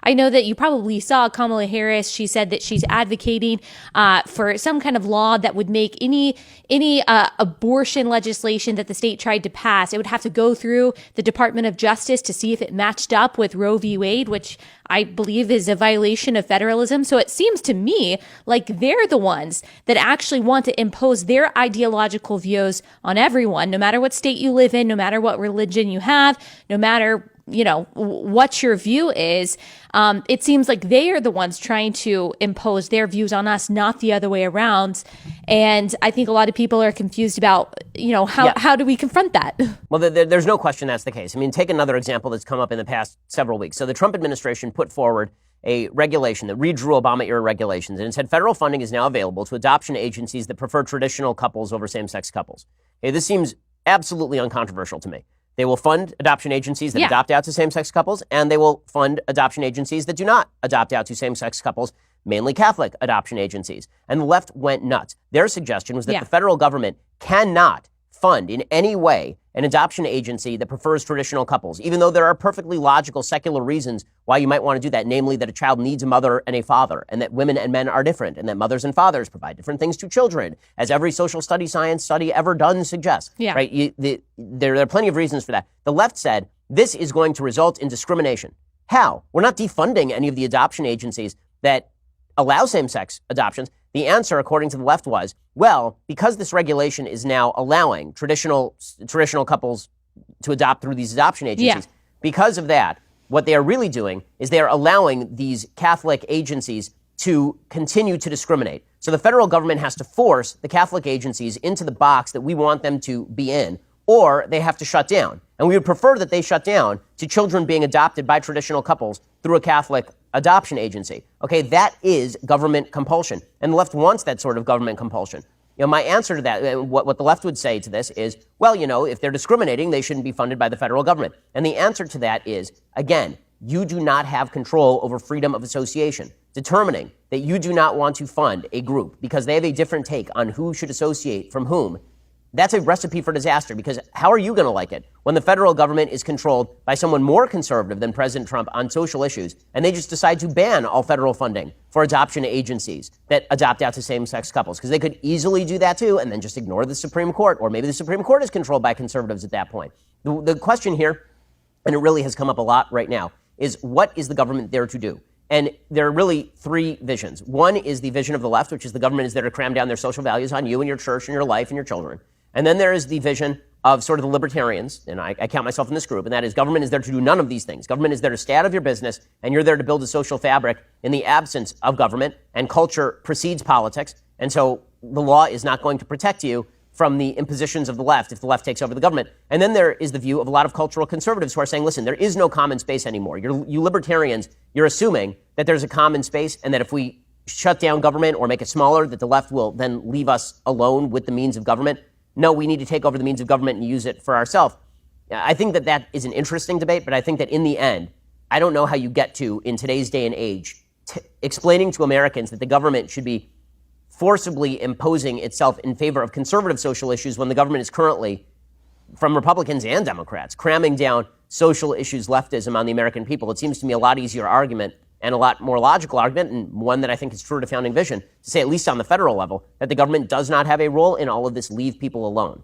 I know that you probably saw Kamala Harris. She said that she's advocating for some kind of law that would make any abortion legislation that the state tried to pass, it would have to go through the Department of Justice to see if it matched up with Roe v. Wade, which I believe is a violation of federalism. So it seems to me like they're the ones that actually want to impose their ideological views on everyone, no matter what state you live in, no matter what religion you have, no matter what your view is. It seems like they are the ones trying to impose their views on us, not the other way around. And I think a lot of people are confused about, how do we confront that? Well, there's no question that's the case. I mean, take another example that's come up in the past several weeks. So the Trump administration put forward a regulation that redrew Obama-era regulations, and it said federal funding is now available to adoption agencies that prefer traditional couples over same-sex couples. Okay, this seems absolutely uncontroversial to me. They will fund adoption agencies that adopt out to same-sex couples, and they will fund adoption agencies that do not adopt out to same-sex couples, mainly Catholic adoption agencies. And the left went nuts. Their suggestion was that the federal government cannot fund in any way an adoption agency that prefers traditional couples, even though there are perfectly logical secular reasons why you might want to do that, namely that a child needs a mother and a father, and that women and men are different, and that mothers and fathers provide different things to children, as every social study science study ever done suggests. Yeah. Right? There are plenty of reasons for that. The left said this is going to result in discrimination. How? We're not defunding any of the adoption agencies that allow same-sex adoptions. The answer, according to the left, was, well, because this regulation is now allowing traditional couples to adopt through these adoption agencies, because of that, what they are really doing is they are allowing these Catholic agencies to continue to discriminate. So the federal government has to force the Catholic agencies into the box that we want them to be in, or they have to shut down. And we would prefer that they shut down to children being adopted by traditional couples through a Catholic adoption agency. Okay, that is government compulsion. And the left wants that sort of government compulsion. My answer to that, what the left would say to this is, well, if they're discriminating, they shouldn't be funded by the federal government. And the answer to that is, again, you do not have control over freedom of association. Determining that you do not want to fund a group because they have a different take on who should associate from whom, that's a recipe for disaster, because how are you going to like it when the federal government is controlled by someone more conservative than President Trump on social issues, and they just decide to ban all federal funding for adoption agencies that adopt out to same-sex couples? Because they could easily do that too and then just ignore the Supreme Court, or maybe the Supreme Court is controlled by conservatives at that point. The question here, and it really has come up a lot right now, is what is the government there to do? And there are really three visions. One is the vision of the left, which is the government is there to cram down their social values on you and your church and your life and your children. And then there is the vision of sort of the libertarians, and I count myself in this group, and that is government is there to do none of these things. Government is there to stay out of your business, and you're there to build a social fabric in the absence of government, and culture precedes politics, and so the law is not going to protect you from the impositions of the left if the left takes over the government. And then there is the view of a lot of cultural conservatives who are saying, listen, there is no common space anymore. You libertarians, you're assuming that there's a common space, and that if we shut down government or make it smaller, that the left will then leave us alone with the means of government. No, we need to take over the means of government and use it for ourselves. I think that is an interesting debate, but I think that in the end, I don't know how you get to, in today's day and age, explaining to Americans that the government should be forcibly imposing itself in favor of conservative social issues when the government is currently, from Republicans and Democrats, cramming down social issues leftism on the American people. It seems to me a lot easier argument and a lot more logical argument, and one that I think is true to founding vision, to say, at least on the federal level, that the government does not have a role in all of this, leave people alone.